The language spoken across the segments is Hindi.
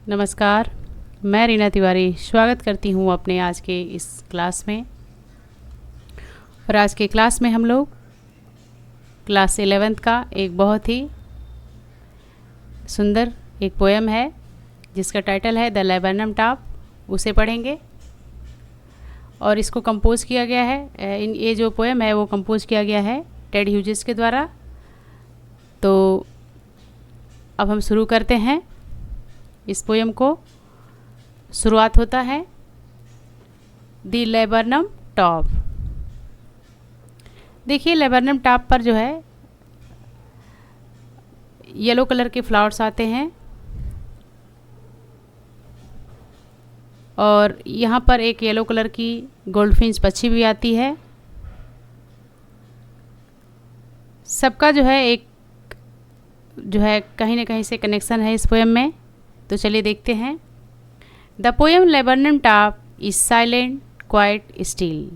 नमस्कार। मैं रीना तिवारी स्वागत करती हूँ अपने आज के इस क्लास में। और आज के क्लास में हम लोग क्लास 11th का एक बहुत ही सुंदर एक पोएम है जिसका टाइटल है द लेबनम टॉप, उसे पढ़ेंगे। और इसको कंपोज किया गया है, ये जो पोएम है वो कंपोज किया गया है टेड ह्यूजेस के द्वारा। तो अब हम शुरू करते हैं इस पोएम को। शुरुआत होता है द लेबनम टॉप। देखिए, लेबनम टॉप पर जो है येलो कलर के फ्लावर्स आते हैं और यहाँ पर एक येलो कलर की गोल्डफिंच पक्षी भी आती है। सबका जो है एक जो है कहीं ना कहीं से कनेक्शन है इस पोएम में। तो चलिए देखते हैं। The poem laburnum top is silent quite still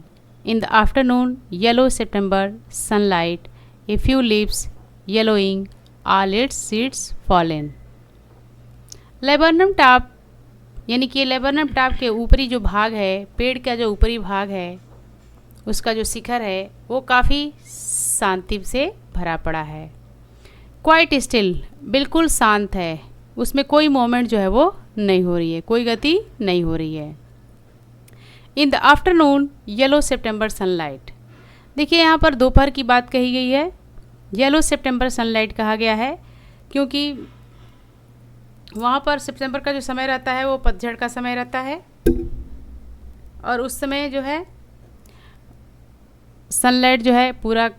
in the afternoon yellow September sunlight a few leaves yellowing all it's seeds fallen. Laburnum top यानी कि लेबनम टॉप के ऊपरी जो भाग है, पेड़ का जो ऊपरी भाग है, उसका जो शिखर है वो काफ़ी शांति से भरा पड़ा है। क्वाइट स्टिल, बिल्कुल शांत है, उसमें कोई मोमेंट जो है वो नहीं हो रही है, कोई गति नहीं हो रही है। In the afternoon yellow September sunlight, देखिए यहाँ पर दोपहर की बात कही गई है। येलो सितंबर सनलाइट कहा गया है क्योंकि वहाँ पर सितंबर का जो समय रहता है वो पतझड़ का समय रहता है और उस समय जो है सनलाइट जो है पूरा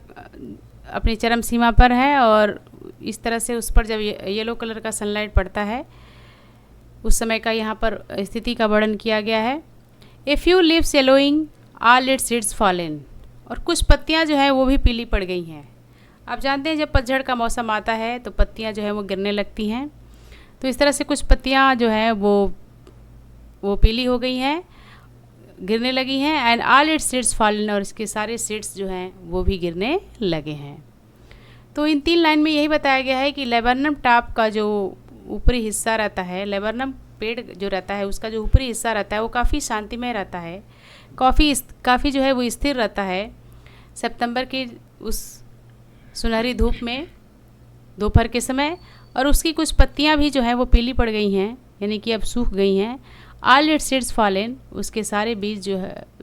अपनी चरम सीमा पर है और इस तरह से उस पर जब येलो कलर का सनलाइट पड़ता है उस समय का यहाँ पर स्थिति का वर्णन किया गया है। A few leaves yellowing all it's seeds fallen, और कुछ पत्तियाँ जो हैं वो भी पीली पड़ गई हैं। आप जानते हैं जब पतझड़ का मौसम आता है तो पत्तियाँ जो है वो गिरने लगती हैं। तो इस तरह से कुछ पत्तियाँ जो हैं वो पीली हो गई हैं, गिरने लगी हैं। And all it's seeds fallen, और इसके सारे सीड्स जो हैं वो भी गिरने लगे हैं। तो इन 3 लाइन में यही बताया गया है कि लेबनम टॉप का जो ऊपरी हिस्सा रहता है, लेबनम पेड़ जो रहता है उसका जो ऊपरी हिस्सा रहता है वो काफ़ी शांतिमय रहता है, काफ़ी जो है वो स्थिर रहता है। सितंबर की उस सुनहरी धूप में दोपहर के समय, और उसकी कुछ पत्तियां भी जो हैं वो पीली पड़ गई हैं, यानी कि अब सूख गई हैं। ऑल इट्स सीड्स फॉलन, उसके सारे बीज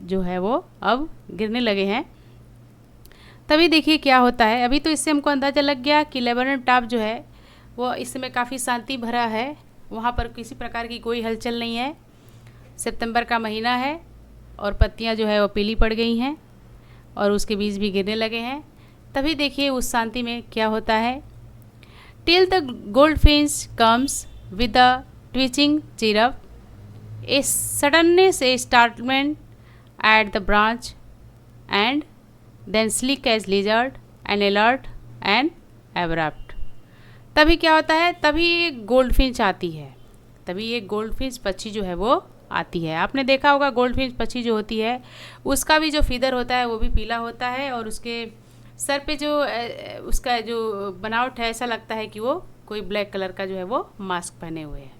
जो है वो अब गिरने लगे हैं। तभी देखिए क्या होता है। अभी तो इससे हमको अंदाज़ा लग गया कि लेबनम टॉप जो है वो इस समय काफ़ी शांति भरा है, वहाँ पर किसी प्रकार की कोई हलचल नहीं है। सितंबर का महीना है और पत्तियाँ जो है वो पीली पड़ गई हैं और उसके बीज भी गिरने लगे हैं। तभी देखिए उस शांति में क्या होता है। Till the goldfinch comes with the twitching chirp, a suddenness, a startlement at the branch, and then sleek as lizard and alert and abrupt। तभी क्या होता है, तभी एक गोल्डफिंच आती है, तभी एक गोल्डफिंच पक्षी जो है वो आती है। आपने देखा होगा गोल्डफिंच पक्षी जो होती है उसका भी जो फीदर होता है वो भी पीला होता है और उसके सर पे जो उसका जो बनावट है ऐसा लगता है कि वो कोई ब्लैक कलर का जो है वो मास्क पहने हुए है।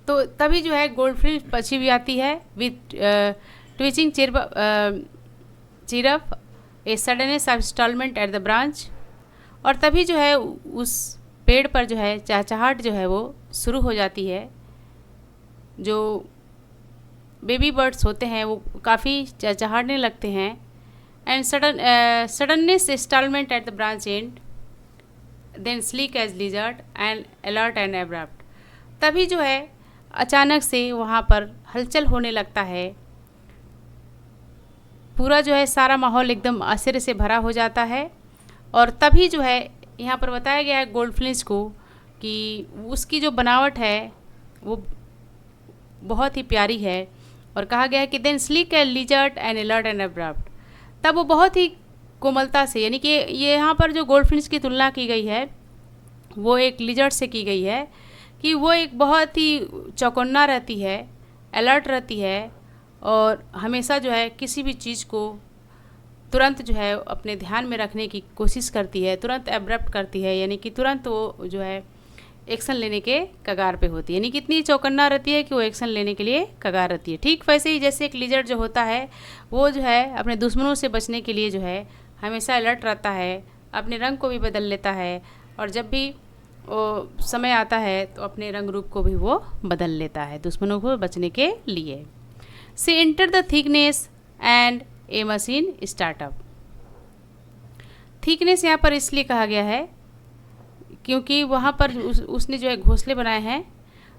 तो तभी जो है गोल्डफिंच पक्षी भी आती है with twitching chirp, a suddenness of installment at the branch, और तभी जो है उस पेड़ पर जो है चहचहाहट जो है वो शुरू हो जाती है। जो बेबी बर्ड्स होते हैं वो काफ़ी चहचहाने लगते हैं। And suddenness installment at the branch and, then sleek as lizard and alert and abrupt, तभी जो है अचानक से वहाँ पर हलचल होने लगता है। पूरा जो है सारा माहौल एकदम आश्चर्य से भरा हो जाता है। और तभी जो है यहाँ पर बताया गया है गोल्डफिंच को कि उसकी जो बनावट है वो बहुत ही प्यारी है और कहा गया है कि then sleek a lizard and alert and abrupt, तब वो बहुत ही कोमलता से, यानी कि ये यहाँ पर जो गोल्डफिंच की तुलना की गई है वो एक लिजर्ड से की गई है कि वो एक बहुत ही चौकन्ना रहती है, अलर्ट रहती है और हमेशा जो है किसी भी चीज़ को तुरंत जो है अपने ध्यान में रखने की कोशिश करती है, तुरंत एब्रप्ट करती है, यानी कि तुरंत वो जो है एक्शन लेने के कगार पे होती है, यानी कि इतनी चौकन्ना रहती है कि वो एक्शन लेने के लिए कगार रहती है। ठीक वैसे ही जैसे एक लिजर्ड जो होता है वो जो है अपने दुश्मनों से बचने के लिए जो है हमेशा अलर्ट रहता है, अपने रंग को भी बदल लेता है, और जब भी वो समय आता है तो अपने रंग रूप को भी वो बदल लेता है दुश्मनों को बचने के लिए। से enter the thickness and a machine startup. Thickness यहाँ पर इसलिए कहा गया है क्योंकि वहाँ पर उसने जो है घोंसले बनाए हैं,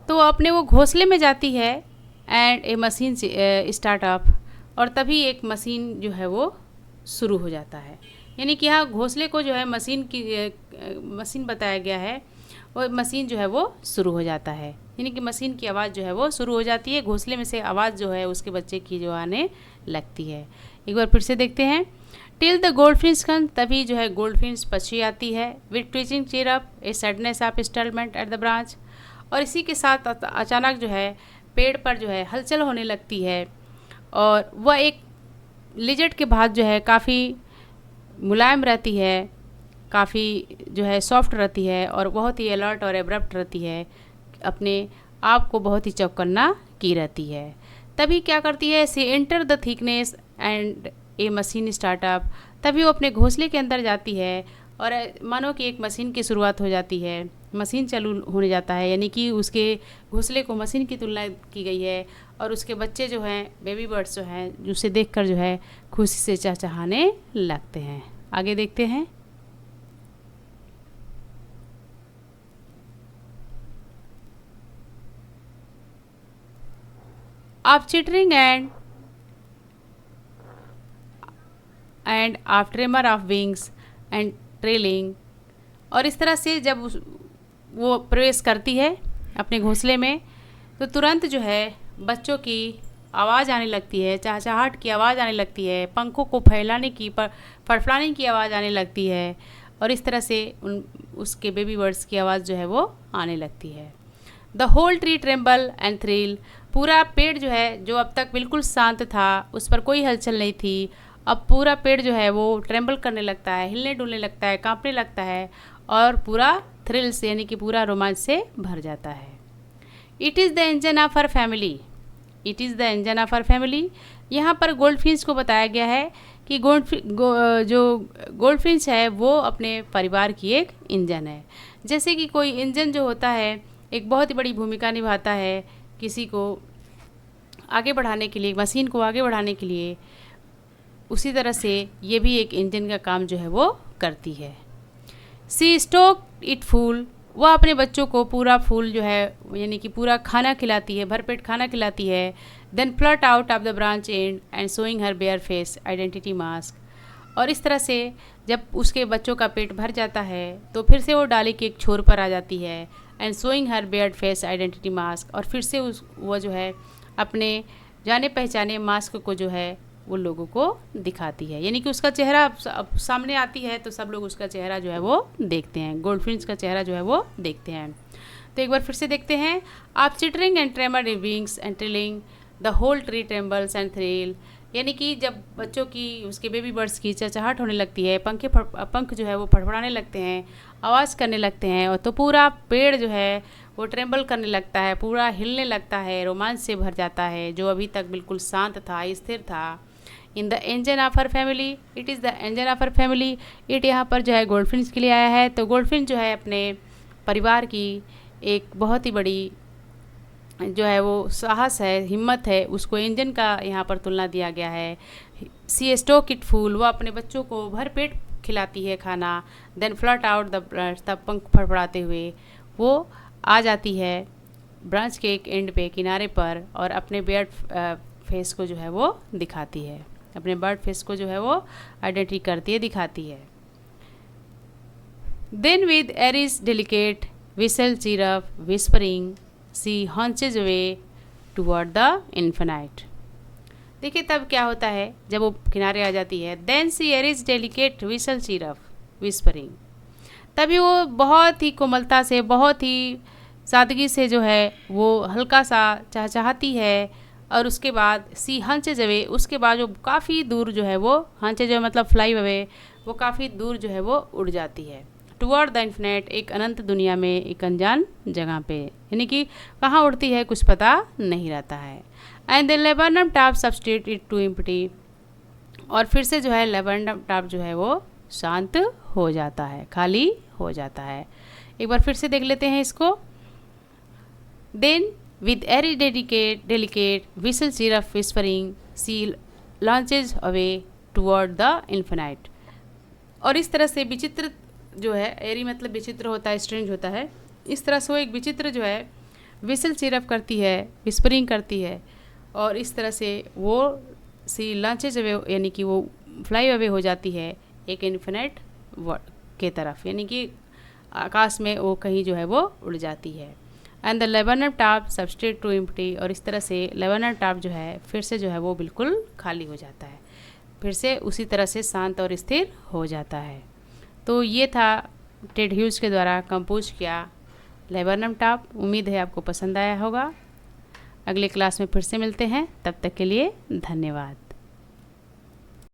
तो वो अपने वो घोंसले में जाती है एंड ए मशीन स्टार्टअप, और तभी एक मशीन जो है वो शुरू हो जाता है। यानी कि यहाँ घोंसले को जो है मशीन बताया गया है, और मशीन जो है वो शुरू हो जाता है, यानी कि मशीन की आवाज़ जो है वो शुरू हो जाती है, घोंसले में से आवाज़ जो है उसके बच्चे की जो आने लगती है। एक बार फिर से देखते हैं। टिल द गोल्डफिश कम, तभी जो है गोल्डफिश पक्षी आती है। With twitching cheer up a suddenness of startlement at the branch, और इसी के साथ अचानक जो है पेड़ पर जो है हलचल होने लगती है, और वह एक लिजर्ड के बाद जो है काफ़ी मुलायम रहती है, काफ़ी जो है सॉफ्ट रहती है, और बहुत ही अलर्ट और एब्रप्ट रहती है, अपने आप को बहुत ही चौकन्ना की रहती है। तभी क्या करती है, she enter the thickness and a machine startup, तभी वो अपने घोंसले के अंदर जाती है, और मानो कि एक मशीन की शुरुआत हो जाती है, मशीन चालू होने जाता है, यानी कि उसके घोंसले को मशीन की तुलना की गई है, और उसके बच्चे जो हैं बेबी बर्ड्स जो हैं उसे देखकर जो है खुशी से चहचहाने लगते हैं। आगे देखते हैं। आप chittering end of tremor of wings and trailing, और इस तरह से जब वो प्रवेश करती है अपने घोंसले में, तो तुरंत जो है बच्चों की आवाज़ आने लगती है, चहचहाहट की आवाज़ आने लगती है, पंखों को फैलाने की फड़फड़ाने की आवाज़ आने लगती है, और इस तरह से उसके बेबी बर्ड्स की आवाज़ जो है वो आने लगती है। The whole tree tremble and thrill, पूरा पेड़ जो है जो अब तक बिल्कुल शांत था, उस पर कोई हलचल नहीं थी, अब पूरा पेड़ जो है वो ट्रेम्बल करने लगता है, हिलने डुलने लगता है, कांपने लगता है, और पूरा थ्रिल से यानी कि पूरा रोमांच से भर जाता है। It is the engine of our family, it is the engine of our family. यहाँ पर गोल्डफिश को बताया गया है कि जो गोल्डफिश है वो अपने परिवार की एक इंजन है। जैसे कि कोई इंजन जो होता है एक बहुत ही बड़ी भूमिका निभाता है किसी को आगे बढ़ाने के लिए, मशीन को आगे बढ़ाने के लिए, उसी तरह से ये भी एक इंजन का काम जो है वो करती है। सी स्टोक इट फूल, वह अपने बच्चों को पूरा फूल जो है यानी कि पूरा खाना खिलाती है, भरपेट खाना खिलाती है। Then flit out of the branch and showing her bare face identity mask, और इस तरह से जब उसके बच्चों का पेट भर जाता है तो फिर से वो डाली के एक छोर पर आ जाती है, and showing her bare face identity mask, और फिर से वो जो है अपने जाने पहचाने मास्क को जो है वो लोगों को दिखाती है, यानी कि उसका चेहरा अब सामने आती है तो सब लोग उसका चेहरा जो है वो देखते हैं, गोल्डफिश का चेहरा जो है वो देखते हैं। तो एक बार फिर से देखते हैं। आप chittering and tremor wings and trilling the whole tree trembles and thrill, यानी कि जब बच्चों की उसके बेबी बर्ड्स की चहचहाहट होने लगती है, पंख जो है वो फड़फड़ाने लगते हैं, आवाज़ करने लगते हैं, और तो पूरा पेड़ जो है वो ट्रेम्बल करने लगता है, पूरा हिलने लगता है, रोमांच से भर जाता है, जो अभी तक बिल्कुल शांत था, स्थिर था। In the engine of our family, it is the engine of our family, it यहाँ पर जो है गोल्डफिश के लिए आया है। तो गोल्डफिश जो है अपने परिवार की एक बहुत ही बड़ी जो है वो साहस है, हिम्मत है, उसको इंजन का यहाँ पर तुलना दिया गया है। सी स्टोक इट फूल, वो अपने बच्चों को भर पेट खिलाती है खाना। देन फ्लट आउट द पंख फड़फड़ाते हुए वो आ जाती है ब्रांच के एक एंड पे, किनारे पर, और अपने बर्ड फेस को जो है वो दिखाती है, अपने बर्ड फेस को जो है वो आइडेंटिटी करती है, दिखाती है। Then with airy delicate whistle chirrup whispering she launches away toward the infinite. देखिए तब क्या होता है जब वो किनारे आ जाती है। देन सी Eris delicate whistle chirrup whispering, तभी वो बहुत ही कोमलता से, बहुत ही सादगी से जो है वो हल्का सा चहचहाती है, और उसके बाद सी हंचेज अवे, उसके बाद जो काफ़ी दूर जो है वो हंचेज अवे मतलब फ्लाई अवे, वो काफ़ी दूर जो है वो उड़ जाती है। टुवर्ड द इन्फिनाइट, एक अनंत दुनिया में, एक अनजान जगह पे, यानी कि कहाँ उड़ती है कुछ पता नहीं रहता है। And the laburnum top substitute it to empty, और फिर से जो है लेबनम टॉप जो है वो शांत हो जाता है, खाली हो जाता है। एक बार फिर से देख लेते हैं इसको। Then with airy delicate whistle chirrup whispering she launches away toward the infinite, और इस तरह से विचित्र जो है, एरी मतलब विचित्र होता है, स्ट्रेंज होता है, इस तरह से वो एक विचित्र जो है विसल सिरप करती है, विस्परिंग करती है, और इस तरह से वो सी लॉन्चेज अवे, यानी कि वो फ्लाई अवे हो जाती है एक इन्फिनाइट के तरफ, यानी कि आकाश में वो कहीं जो है वो उड़ जाती है। And the laburnum top substitute to empty, और इस तरह से लेबनम टॉप जो है फिर से जो है वो बिल्कुल खाली हो जाता है, फिर से उसी तरह से शांत और स्थिर हो जाता है। तो ये था टेड ह्यूज के द्वारा कंपोज किया लेबनम टॉप। उम्मीद है आपको पसंद आया होगा। अगले क्लास में फिर से मिलते हैं, तब तक के लिए धन्यवाद।